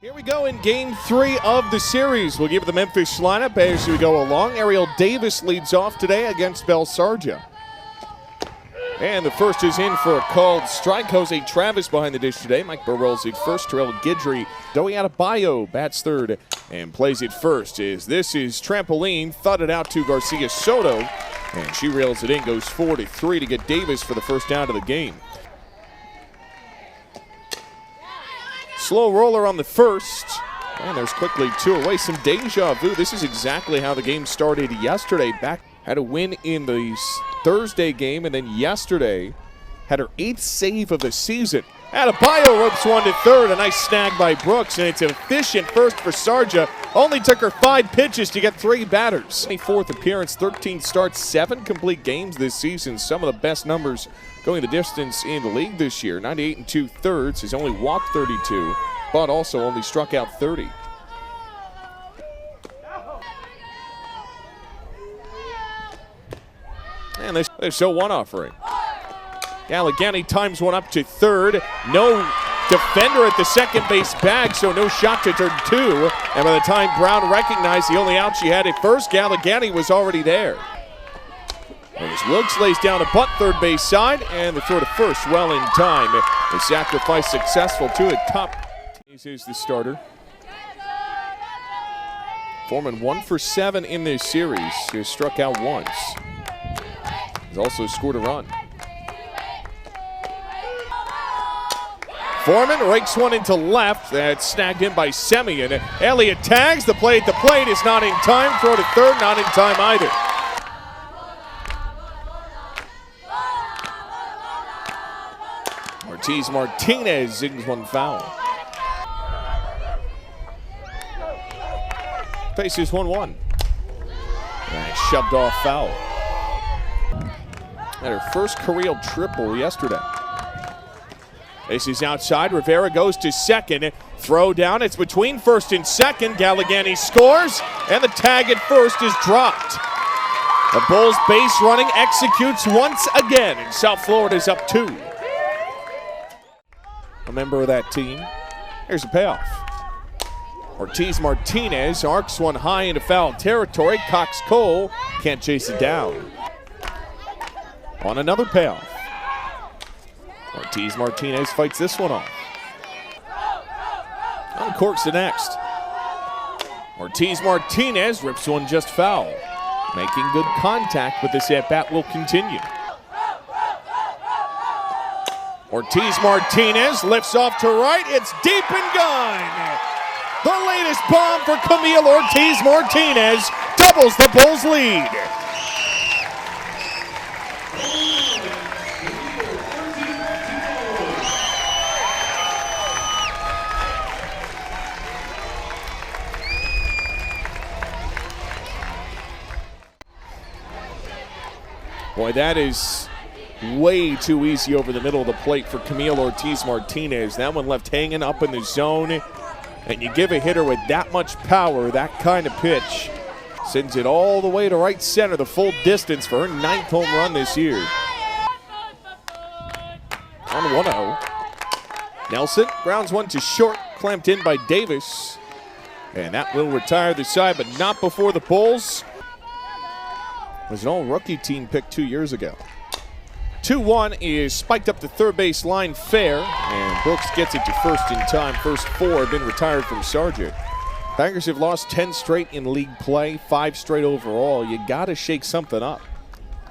Here we go in game 3 of the series. We'll give it the Memphis lineup as we go along. Ariel Davis leads off today against Belsargia. And the first is in for a called strike. Jose Travis behind the dish today. Mike Burrell's at first. Terrell Guidry, Doey Adebayo bats third and plays it first. As this is trampoline, thudded out to Garcia Soto. And she reels it in, goes 4-3 to get Davis for the first out of the game. Slow roller on the first, and there's quickly 2 away. Some deja vu. This is exactly how the game started yesterday. Had a win in the Thursday game, and then yesterday had her 8th save of the season. Adebayo ropes one to third. A nice snag by Brooks, and it's an efficient first for Sarja. Only took her 5 pitches to get 3 batters. 24th appearance, 13 starts, 7 complete games this season. Some of the best numbers going the distance in the league this year. 98 2/3. He's only walked 32, but also only struck out 30. And they show one offering. Gallegani times one up to third. No defender at the second base bag, so no shot to turn 2. And by the time Brown recognized the only out she had at first, Gallegani was already there. As Wilkes lays down a bunt third base side, and the throw to first well in time. The sacrifice successful to it. Top. Here's the starter. Foreman 1 for 7 in this series. He has struck out once. He's also scored a run. Foreman rakes one into left. That's snagged in by Semien. Elliott tags. The play at the plate is not in time. Throw to third, not in time either. Ortiz Martinez zings one foul. Faces 1-1. And shoved off foul. Had her first career triple yesterday. This is outside. Rivera goes to second. Throw down. It's between first and second. Gallegani scores, and the tag at first is dropped. The Bulls base running executes once again, and South Florida's up 2. A member of that team. Here's a payoff. Ortiz Martinez arcs one high into foul territory. Cox Cole can't chase it down. On another payoff. Ortiz Martinez fights this one off. Uncorks the next. Ortiz Martinez rips one just foul. Making good contact, but this at-bat will continue. Ortiz Martinez lifts off to right. It's deep and gone. The latest bomb for Camille Ortiz Martinez doubles the Bulls' lead. Boy, that is way too easy over the middle of the plate for Camille Ortiz Martinez. That one left hanging up in the zone. And you give a hitter with that much power, that kind of pitch, sends it all the way to right center, the full distance for her 9th home run this year. On 1-0. Nelson grounds one to short, clamped in by Davis. And that will retire the side, but not before the Bulls. It was an all-rookie team picked 2 years ago. 2-1 is spiked up the third base line fair, and Brooks gets it to first in time. First 4 have been retired from Sargent. Tigers have lost 10 straight in league play, 5 straight overall. You got to shake something up.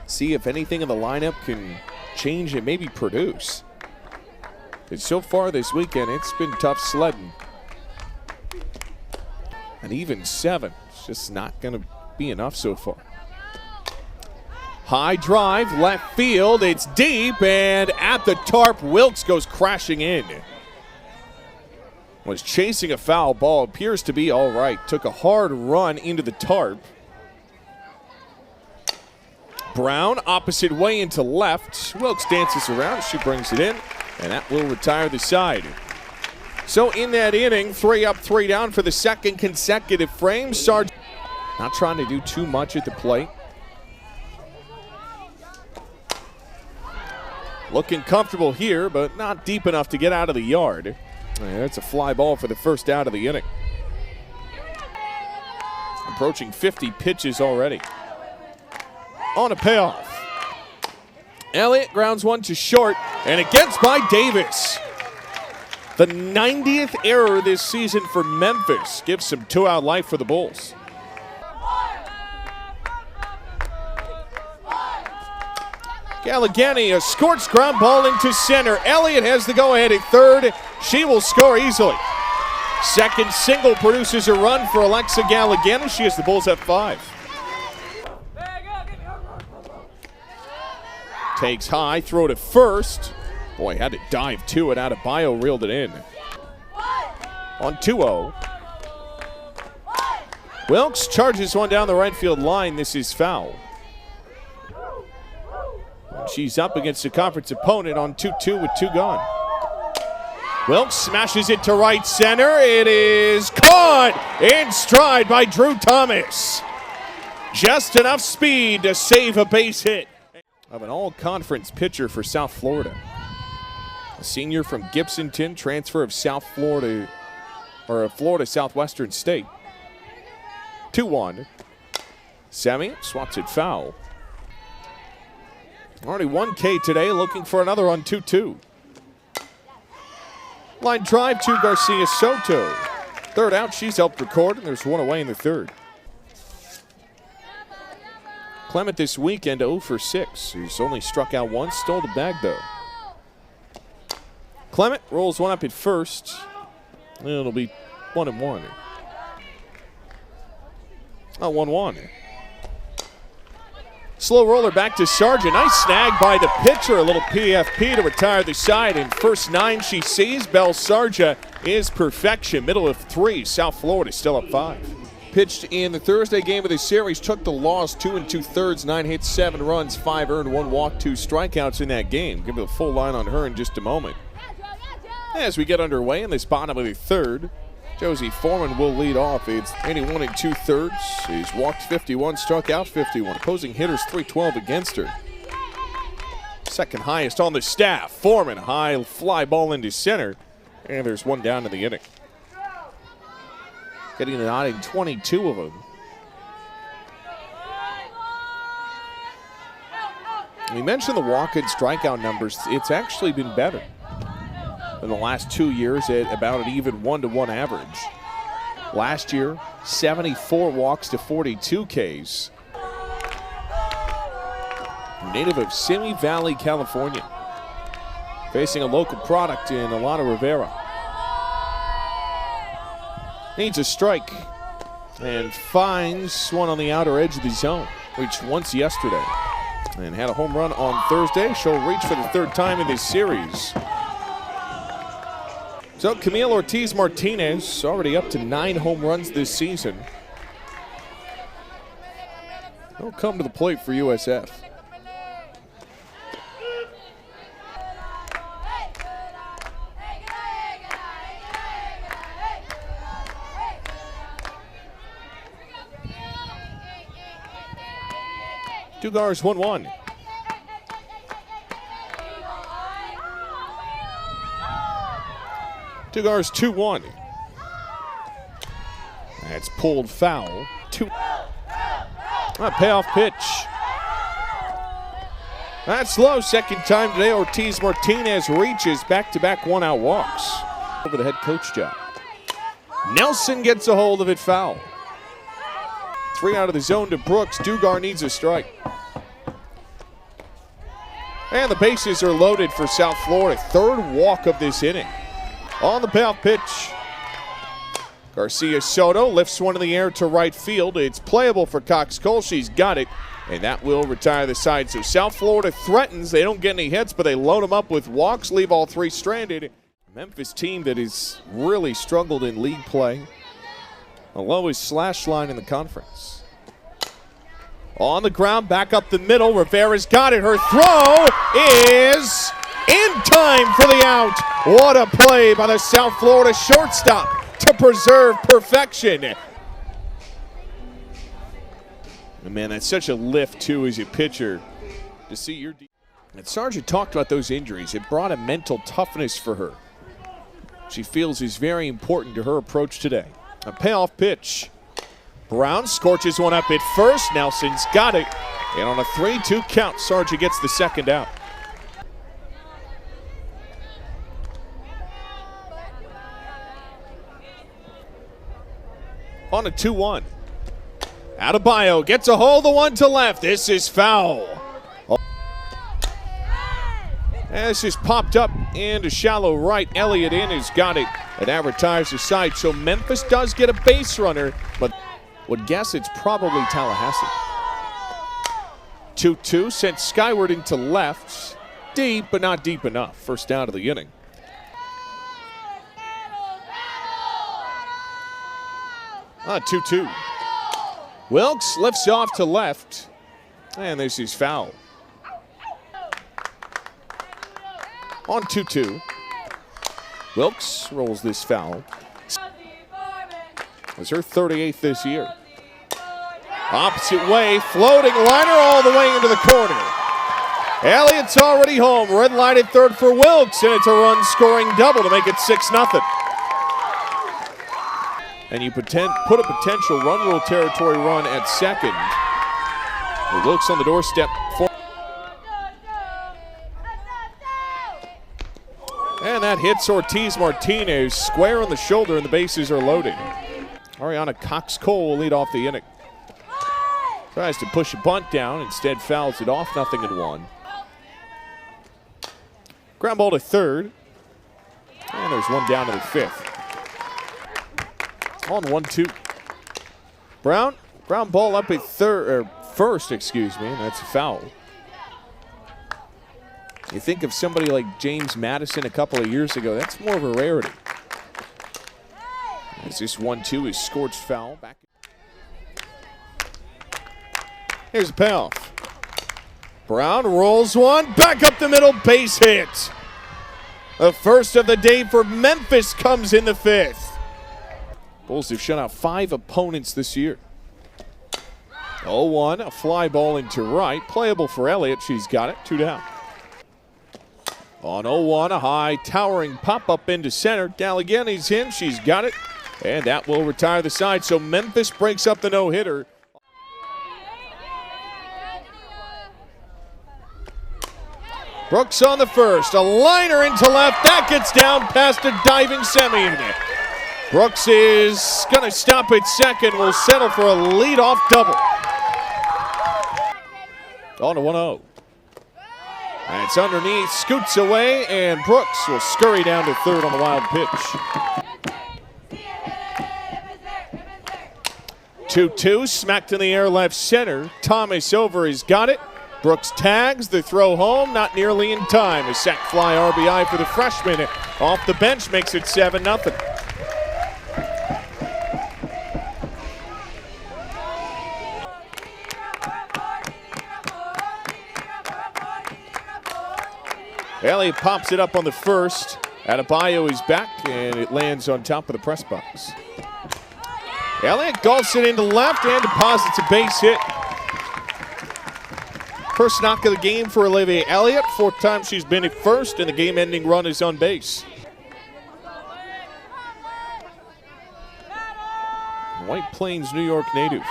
See if anything in the lineup can change and maybe produce. But so far this weekend, it's been tough sledding. And even 7, it's just not going to be enough so far. High drive, left field, it's deep, and at the tarp, Wilkes goes crashing in. Was chasing a foul ball, appears to be all right. Took a hard run into the tarp. Brown, opposite way into left. Wilkes dances around, she brings it in, and that will retire the side. So in that inning, 3 up, 3 down for the second consecutive frame. Sarge not trying to do too much at the plate. Looking comfortable here, but not deep enough to get out of the yard. And that's a fly ball for the first out of the inning. Approaching 50 pitches already. On a payoff. Elliott grounds one to short, and it gets by Davis. The 90th error this season for Memphis gives some two-out life for the Bulls. Gallegani, a scorched ground ball into center. Elliott has the go-ahead at third. She will score easily. Second single produces a run for Alexa Gallegani. She has the Bulls at 5. Takes high, throw to first. Boy, had to dive to it. Adebayo reeled it in. On 2-0. Wilkes charges one down the right field line. This is foul. She's up against a conference opponent on 2-2 with 2 gone. Wilkes smashes it to right center. It is caught in stride by Drew Thomas. Just enough speed to save a base hit. Of an all-conference pitcher for South Florida. A senior from Gibsonton, transfer of South Florida, or a Florida Southwestern State. 2-1. Sammy swats it foul. Already 1K today, looking for another on 2-2. Line drive to Garcia Soto. Third out, she's helped record, and there's one away in the third. Clement this weekend 0 for 6. He's only struck out once, stole the bag though. Clement rolls one up at first. It'll be 1-1. Oh, 1-1. Slow roller back to Sargent. Nice snag by the pitcher. A little PFP to retire the side. And first 9 she sees. Bell Sargent is perfection. Middle of 3. South Florida still up 5. Pitched in the Thursday game of the series. Took the loss 2 2/3. 9 hits, 7 runs, 5 earned, 1 walk, 2 strikeouts in that game. Give you the full line on her in just a moment. As we get underway in this bottom of the third, Josie Foreman will lead off. It's 81 2/3. He's walked 51, struck out 51. Opposing hitters 312 against her. Second highest on the staff. Foreman, high fly ball into center. And there's one down in the inning. Getting an odd in 22 of them. We mentioned the walk and strikeout numbers. It's actually been better in the last 2 years at about an even 1-to-1 average. Last year, 74 walks to 42 Ks. Native of Simi Valley, California. Facing a local product in Alana Rivera. Needs a strike and finds one on the outer edge of the zone. Reached once yesterday and had a home run on Thursday. She'll reach for the 3rd time in this series. So Camille Ortiz-Martinez already up to 9 home runs this season. He'll come to the plate for USF. Dugars 1-1. Dugars 2-1. That's pulled foul. A payoff pitch. That's low. Second time today. Ortiz-Martinez reaches back-to-back 1-out walks. Over the head coach job. Nelson gets a hold of it foul. 3 out of the zone to Brooks. Dugar needs a strike. And the bases are loaded for South Florida. 3rd walk of this inning. On the payoff pitch. Garcia Soto lifts one in the air to right field. It's playable for Cox Cole. She's got it. And that will retire the side. So South Florida threatens. They don't get any hits, but they load them up with walks, leave all 3 stranded. Memphis team that has really struggled in league play. The lowest slash line in the conference. On the ground, back up the middle. Rivera's got it. Her throw is in time for the out. What a play by the South Florida shortstop to preserve perfection. And man, that's such a lift, too, as a pitcher to see your... And Sargent talked about those injuries. It brought a mental toughness for her. she feels is very important to her approach today. A payoff pitch. Brown scorches one up at first. Nelson's got it. And on a 3-2 count, Sargent gets the second out. On a 2-1. Adebayo gets a hold, the one to left. This is foul. And this is popped up into shallow right. Elliott in has got it. And that retires the side. So Memphis does get a base runner, but would guess it's probably Tallahassee. 2-2 sent skyward into left. Deep, but not deep enough. First down of the inning. Ah, 2-2. Wilkes lifts off to left. And this is foul. On 2-2. Wilkes rolls this foul. It's her 38th this year. Opposite way, floating liner all the way into the corner. Elliott's already home. Red line at third for Wilkes, and it's a run-scoring double to make it 6-0. And you put a potential run rule territory run at second. Wilkes on the doorstep. And that hits Ortiz Martinez square on the shoulder, and the bases are loaded. Ariana Cox-Cole will lead off the inning. Tries to push a bunt down, instead fouls it off, 0-1. Ground ball to third. And there's one down to the fifth. On 1-2. Brown, ground ball up at first, excuse me, and that's a foul. You think of somebody like James Madison a couple of years ago, that's more of a rarity. As this 1-2 is scorched foul. Back. Here's a payoff. Brown rolls one, back up the middle, base hit. The first of the day for Memphis comes in the fifth. Bulls have shut out 5 opponents this year. 0-1, a fly ball into right. Playable for Elliott, she's got it, 2 down. On 0-1, a high towering pop-up into center. Galligani's in, she's got it. And that will retire the side, so Memphis breaks up the no-hitter. Brooks on the first, a liner into left, that gets down past a diving Semien. Brooks is gonna stop at second, will settle for a leadoff double. On to 1-0. And it's underneath, scoots away, and Brooks will scurry down to third on the wild pitch. 2-2, smacked in the air left center. Thomas over has got it. Brooks tags, the throw home, not nearly in time. A sac fly RBI for the freshman. Off the bench makes it 7-0. Elliott pops it up on the first. Adebayo is back, and it lands on top of the press box. Elliott golfs it into left and deposits a base hit. First knock of the game for Olivia Elliott. 4th time she's been at first, and the game-ending run is on base. White Plains, New York native.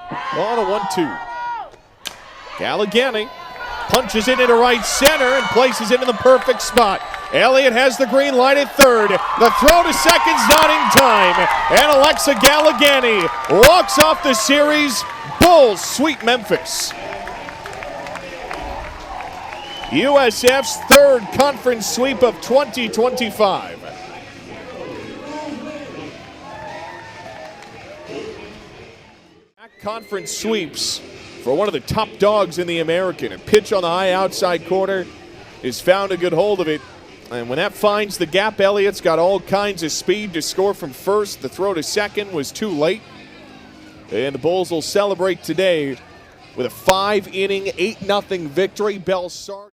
On a 1-2. Galligani punches it into right center and places it in the perfect spot. Elliott has the green light at third. The throw to second's not in time. And Alexa Galligani walks off the series. Bulls sweep Memphis. USF's 3rd conference sweep of 2025. Conference sweeps for one of the top dogs in the American. A pitch on the high outside corner is found a good hold of it. And when that finds the gap, Elliott's got all kinds of speed to score from first. The throw to second was too late. And the Bulls will celebrate today with a 5-inning, 8-0 victory. Bell Sargent.